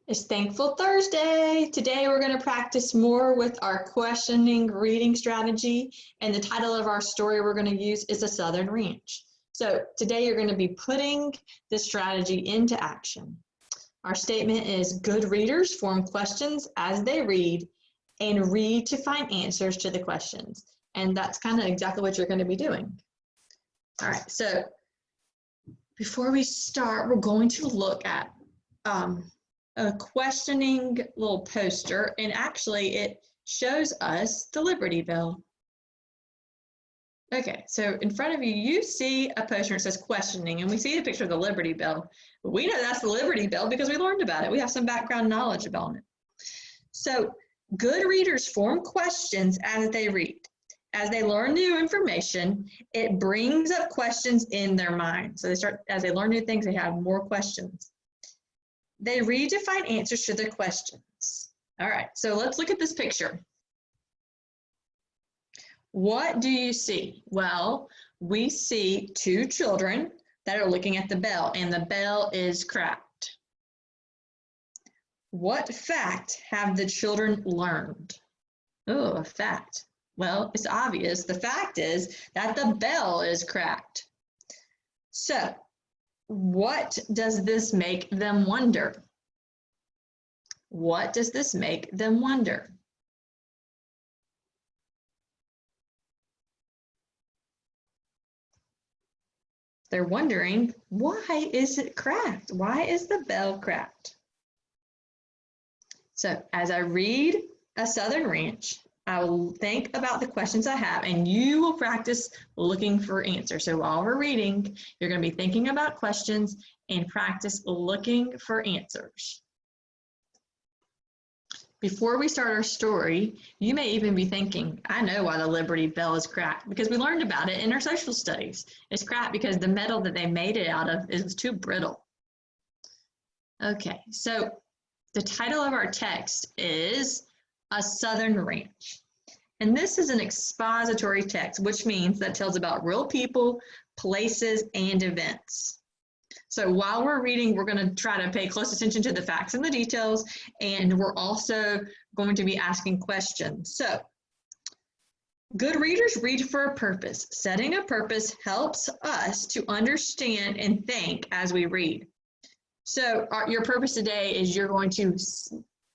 It's Thankful Thursday. Today we're going to practice more with our questioning reading strategy, and the title of our story we're going to use is A Southern Ranch. So today you're going to be putting this strategy into action. Our statement is good readers form questions as they read and read to find answers to the questions. And that's kind of exactly what you're going to be doing. All right, so before we start, we're going to look at a questioning little poster, and actually it shows us the Liberty Bell. Okay, so in front of you, you see a poster that says questioning, and we see a picture of the Liberty Bell. We know that's the Liberty Bell because we learned about it. We have some background knowledge about it. So good readers form questions as they read. As they learn new information, it brings up questions in their mind. So as they learn new things, they have more questions. They read to find answers to their questions. All right, so let's look at this picture. What do you see? Well, we see two children that are looking at the bell, and the bell is cracked. What fact have the children learned? Oh, a fact. Well, it's obvious. The fact is that the bell is cracked. So, what does this make them wonder? What does this make them wonder? They're wondering, why is it cracked? Why is the bell cracked? So as I read A Southern Ranch, I will think about the questions I have, and you will practice looking for answers. So while we're reading, you're going to be thinking about questions and practice looking for answers. Before we start our story, you may even be thinking, I know why the Liberty Bell is cracked, because we learned about it in our social studies. It's cracked because the metal that they made it out of is too brittle. Okay, so the title of our text is A Southern Ranch. And this is an expository text, which means that tells about real people, places, and events. So while we're reading, we're going to try to pay close attention to the facts and the details, and we're also going to be asking questions. So good readers read for a purpose. Setting a purpose helps us to understand and think as we read. So your purpose today is you're going to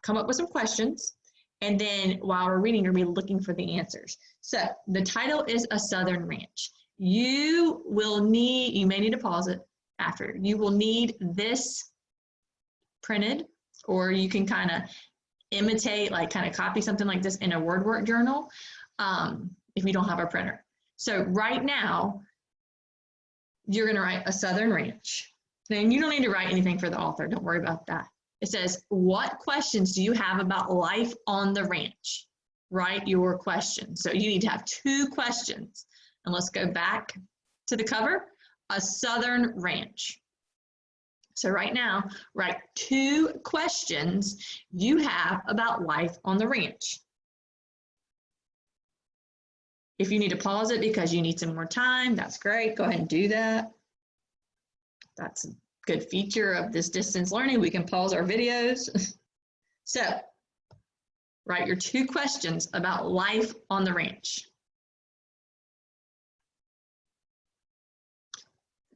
come up with some questions, and then while we're reading, you're going to be looking for the answers. So the title is A Southern Ranch. You may need to pause it after. You will need this printed, or you can kind of imitate, like kind of copy something like this in a word work journal if you don't have a printer. So right now, you're going to write A Southern Ranch. Then you don't need to write anything for the author. Don't worry about that. It says, what questions do you have about life on the ranch? Write your questions. So you need to have two questions. And let's go back to the cover. A Southern Ranch. So right now, write two questions you have about life on the ranch. If you need to pause it because you need some more time, that's great. Go ahead and do that. That's a good feature of this distance learning. We can pause our videos. So write your two questions about life on the ranch.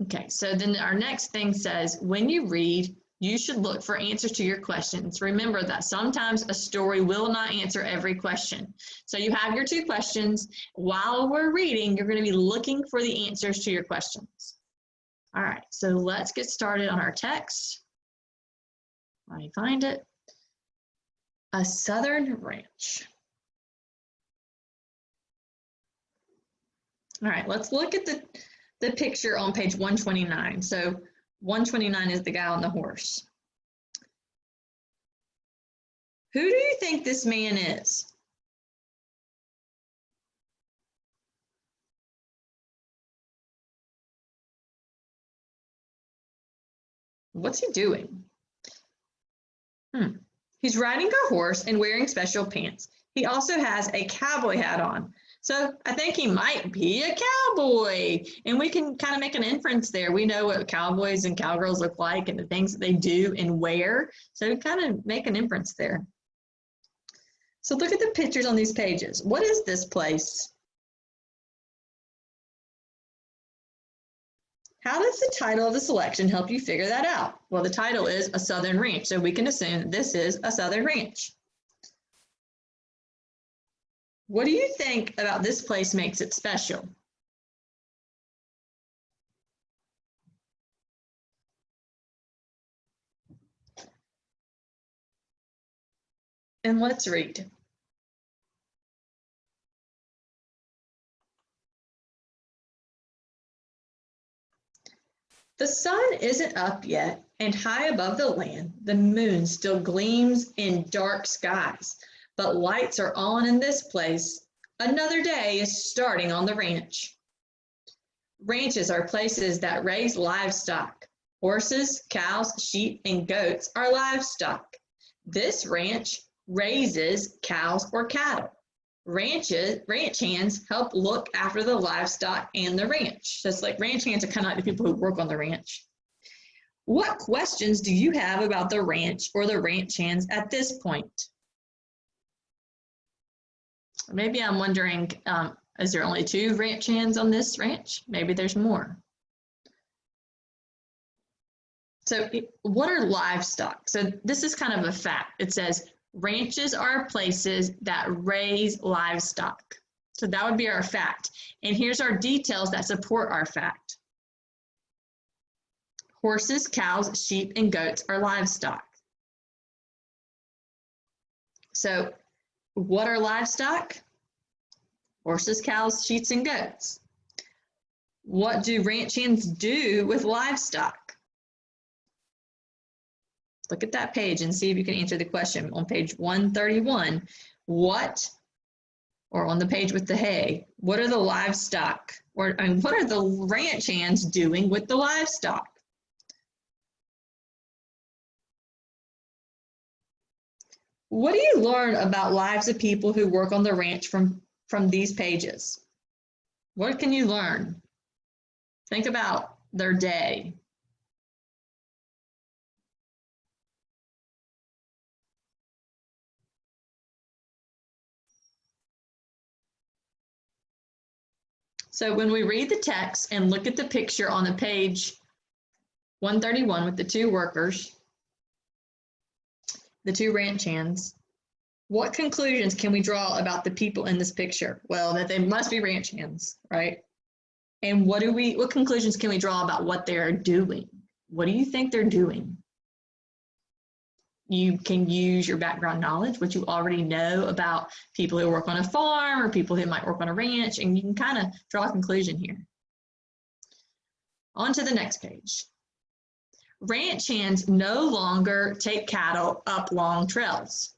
Okay, so then our next thing says, when you read, you should look for answers to your questions. Remember that sometimes a story will not answer every question. So you have your two questions. While we're reading, you're going to be looking for the answers to your questions. All right, so let's get started on our text. Let me find it. A Southern Ranch. All right, let's look at the picture on page 129. So 129 is the guy on the horse. Who do you think this man is? What's he doing? He's riding a horse and wearing special pants. He also has a cowboy hat on. So I think he might be a cowboy, and we can kind of make an inference there. We know what cowboys and cowgirls look like and the things that they do and wear. So kind of make an inference there. So look at the pictures on these pages. What is this place? How does the title of the selection help you figure that out? Well, the title is A Southern Ranch, so we can assume this is a Southern ranch. What do you think about this place makes it special? And let's read. The sun isn't up yet, and high above the land, the moon still gleams in dark skies. But lights are on in this place. Another day is starting on the ranch. Ranches are places that raise livestock. Horses, cows, sheep, and goats are livestock. This ranch raises cows or cattle. Ranch hands help look after the livestock and the ranch. So it's like ranch hands are kind of like the people who work on the ranch. What questions do you have about the ranch or the ranch hands at this point? Maybe I'm wondering, is there only 2 ranch hands on this ranch? Maybe there's more. So what are livestock? So this is kind of a fact. It says ranches are places that raise livestock. So that would be our fact. And here's our details that support our fact. Horses, cows, sheep, and goats are livestock. So what are livestock? Horses, cows, sheep, and goats. What do ranch hands do with livestock? Look at that page and see if you can answer the question. On page 131, what, or on the page with the hay, what are the livestock, or what are the ranch hands doing with the livestock? What do you learn about lives of people who work on the ranch from these pages? What can you learn? Think about their day. So when we read the text and look at the picture on the page 131 with the 2 workers, the 2 ranch hands, what conclusions can we draw about the people in this picture? Well, that they must be ranch hands, right? And what conclusions can we draw about what they're doing? What do you think they're doing? You can use your background knowledge, what you already know about people who work on a farm or people who might work on a ranch, and you can kind of draw a conclusion here. On to the next page. Ranch hands no longer take cattle up long trails.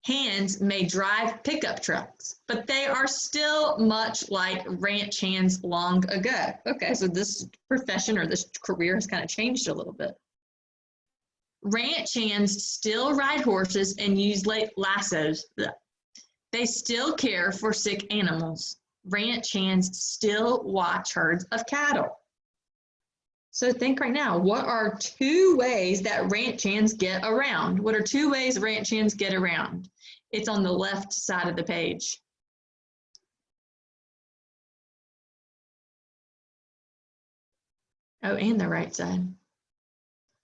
Hands may drive pickup trucks, but they are still much like ranch hands long ago. Okay, so this profession or this career has kind of changed a little bit. Ranch hands still ride horses and use lassos. They still care for sick animals. Ranch hands still watch herds of cattle. So think right now, what are 2 ways that ranch hands get around? What are 2 ways ranch hands get around? It's on the left side of the page. Oh, and the right side.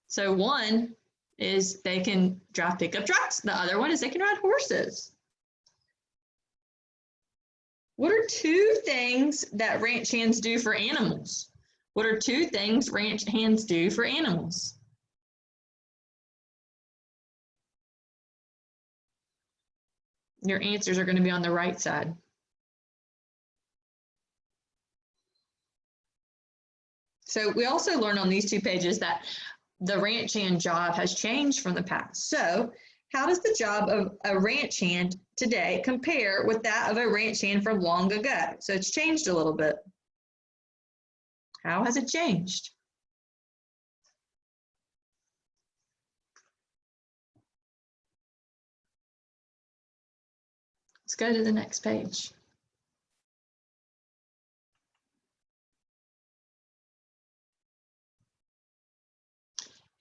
So one is they can drive pickup trucks. The other one is they can ride horses. What are 2 things that ranch hands do for animals? What are 2 things ranch hands do for animals? Your answers are going to be on the right side. So we also learn on these 2 pages that the ranch hand job has changed from the past. So how does the job of a ranch hand today compare with that of a ranch hand from long ago? So it's changed a little bit. How has it changed? Let's go to the next page.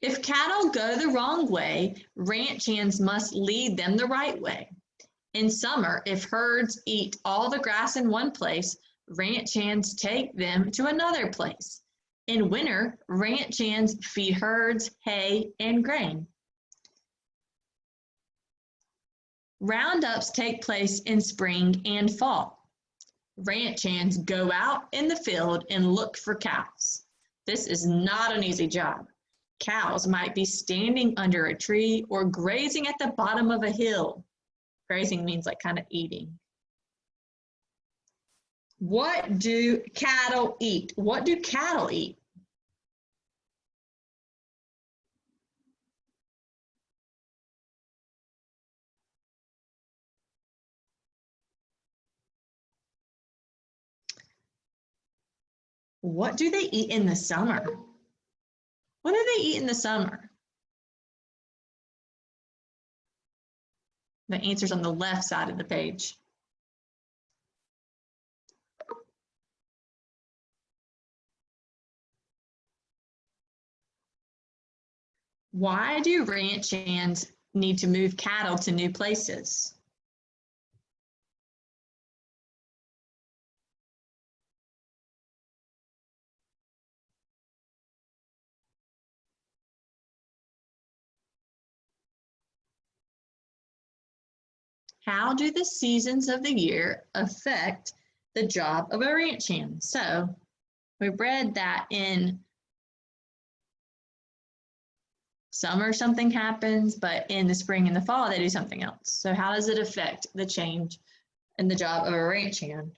If cattle go the wrong way, ranch hands must lead them the right way. In summer, if herds eat all the grass in one place, ranch hands take them to another place. In winter, ranch hands feed herds hay and grain. Roundups take place in spring and fall. Ranch hands go out in the field and look for cows. This is not an easy job. Cows might be standing under a tree or grazing at the bottom of a hill. Grazing means like kind of eating. What do cattle eat? What do cattle eat? What do they eat in the summer? What do they eat in the summer? The answer's on the left side of the page. Why do ranch hands need to move cattle to new places? How do the seasons of the year affect the job of a ranch hand? So we read that in summer something happens, but in the spring and the fall they do something else. So how does it affect the change in the job of a ranch hand?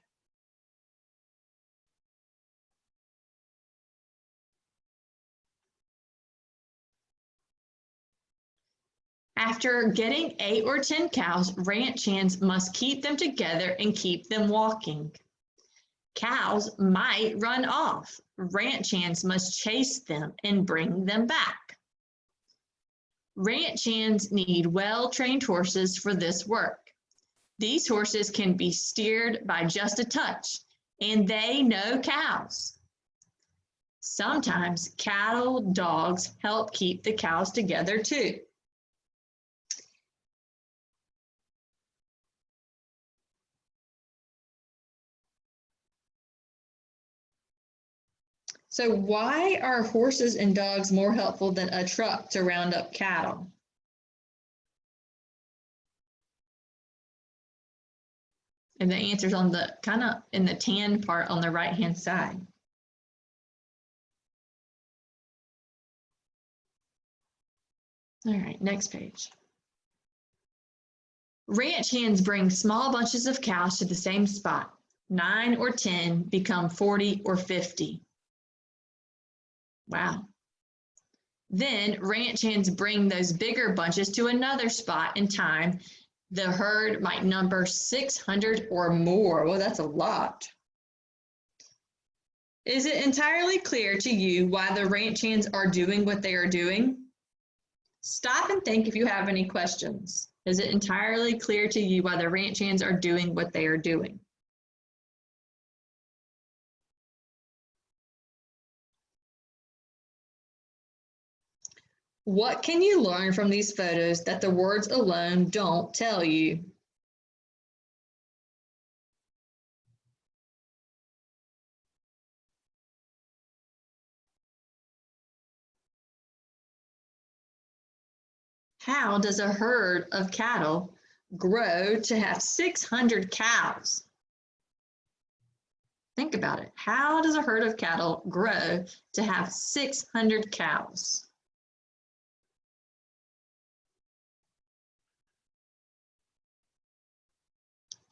After getting 8 or 10 cows, ranch hands must keep them together and keep them walking. Cows might run off. Ranch hands must chase them and bring them back. Ranch hands need well-trained horses for this work. These horses can be steered by just a touch, and they know cows. Sometimes cattle dogs help keep the cows together too. So why are horses and dogs more helpful than a truck to round up cattle? And the answer's on the kind of in the tan part on the right-hand side. All right, next page. Ranch hands bring small bunches of cows to the same spot. 9 or 10 become 40 or 50. Wow. Then ranch hands bring those bigger bunches to another spot in time. The herd might number 600 or more. Well, that's a lot. Is it entirely clear to you why the ranch hands are doing what they are doing? Stop and think if you have any questions. Is it entirely clear to you why the ranch hands are doing what they are doing? What can you learn from these photos that the words alone don't tell you? How does a herd of cattle grow to have 600 cows? Think about it. How does a herd of cattle grow to have 600 cows?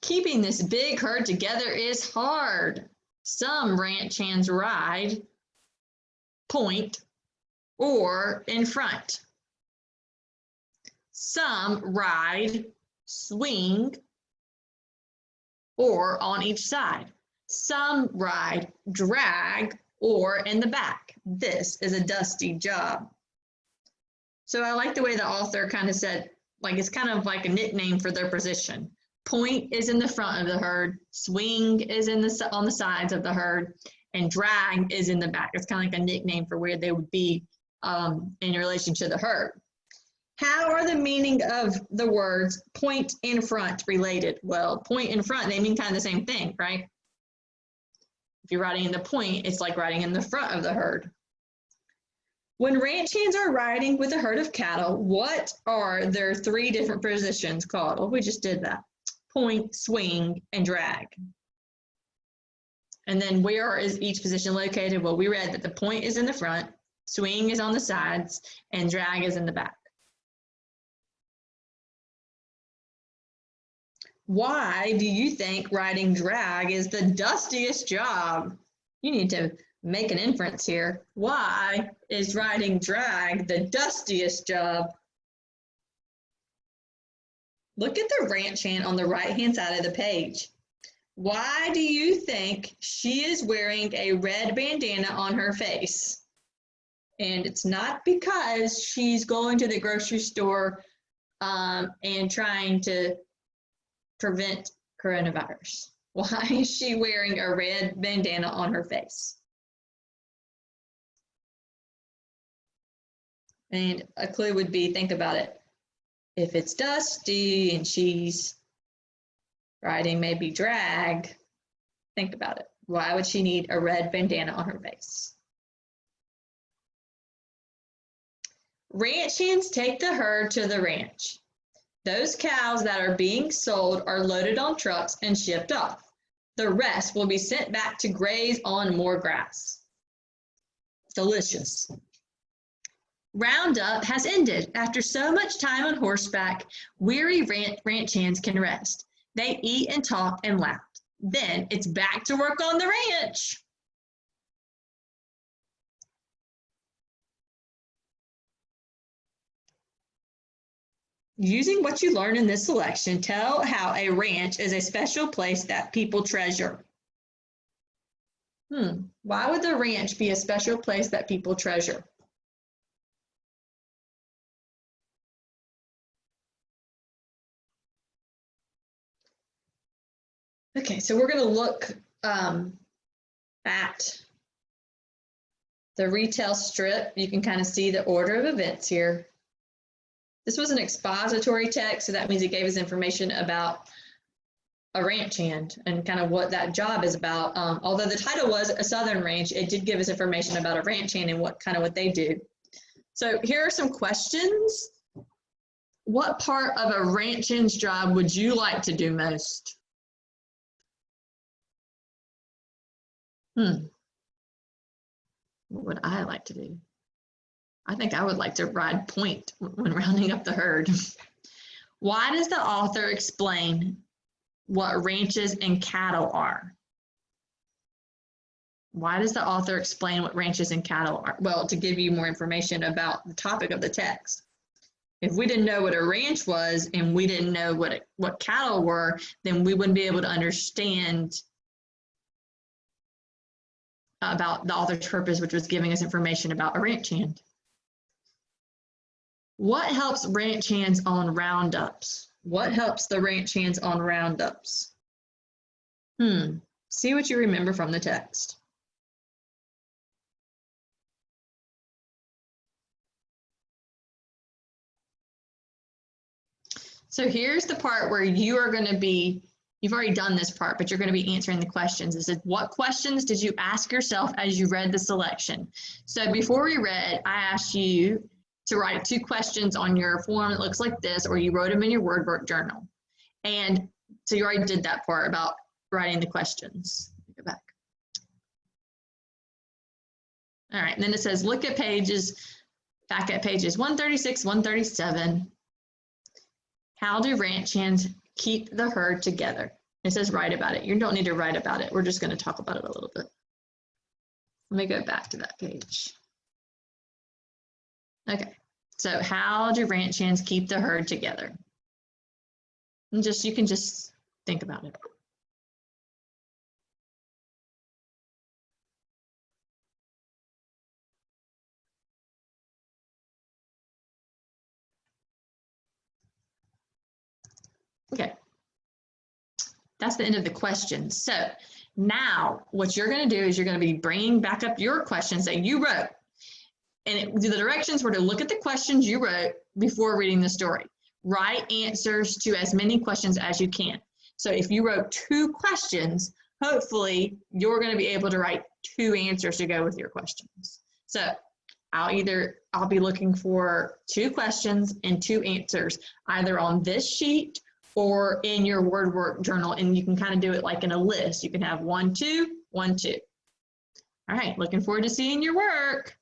Keeping this big herd together is hard. Some ranch hands ride, point, or in front. Some ride, swing, or on each side. Some ride, drag, or in the back. This is a dusty job. So I like the way the author kind of said, like it's kind of like a nickname for their position. Point is in the front of the herd, swing is on the sides of the herd, and drag is in the back. It's kind of like a nickname for where they would be in relation to the herd. How are the meaning of the words point in front related? Well, point in front, they mean kind of the same thing, right? If you're riding in the point, it's like riding in the front of the herd. When ranch hands are riding with a herd of cattle, what are their 3 different positions called? Well, we just did that. Point, swing, and drag. And then where is each position located? Well, we read that the point is in the front, swing is on the sides, and drag is in the back. Why do you think riding drag is the dustiest job? You need to make an inference here. Why is riding drag the dustiest job? Look at the ranch hand on the right-hand side of the page. Why do you think she is wearing a red bandana on her face? And it's not because she's going to the grocery store and trying to prevent coronavirus. Why is she wearing a red bandana on her face? And a clue would be, think about it. If it's dusty and she's riding maybe drag, think about it. Why would she need a red bandana on her face? Ranch hands take the herd to the ranch. Those cows that are being sold are loaded on trucks and shipped off. The rest will be sent back to graze on more grass. Delicious. Roundup has ended. After so much time on horseback, weary ranch hands can rest. They eat and talk and laugh. Then it's back to work on the ranch. Using what you learn in this selection, tell how a ranch is a special place that people treasure. Why would the ranch be a special place that people treasure? Okay, so we're going to look at the retail strip. You can kind of see the order of events here. This was an expository text, so that means it gave us information about a ranch hand and kind of what that job is about. Although the title was a Southern Ranch, it did give us information about a ranch hand and what they do. So here are some questions. What part of a ranch hand's job would you like to do most? What would I like to do? I think I would like to ride point when rounding up the herd. Why does the author explain what ranches and cattle are? Why does the author explain what ranches and cattle are? Well, to give you more information about the topic of the text. If we didn't know what a ranch was and we didn't know what cattle were, then we wouldn't be able to understand about the author's purpose, which was giving us information about a ranch hand. What helps ranch hands on roundups? What helps the ranch hands on roundups? See what you remember from the text. So here's the part where you are going to be, you've already done this part, but you're going to be answering the questions. It says, what questions did you ask yourself as you read the selection? So before we read, I asked you to write 2 questions on your form that looks like this, or you wrote them in your word work journal. And so you already did that part about writing the questions. Go back. All right, and then it says, look at back at pages 136, 137. How do ranch hands keep the herd together? It says write about it. You don't need to write about it. We're just going to talk about it a little bit. Let me go back to that page. Okay, so how do ranch hands keep the herd together? And you can just think about it. Okay, That's the end of the questions. So now what you're going to do is you're going to be bringing back up your questions that you wrote. And the directions were to look at the questions you wrote before reading the story. Write answers to as many questions as you can. So if you wrote 2 questions, hopefully you're going to be able to write 2 answers to go with your questions. So I'll be looking for 2 questions and 2 answers, either on this sheet or in your word work journal, and you can kind of do it like in a list. You can have 1, 2, 1, 2. All right, looking forward to seeing your work.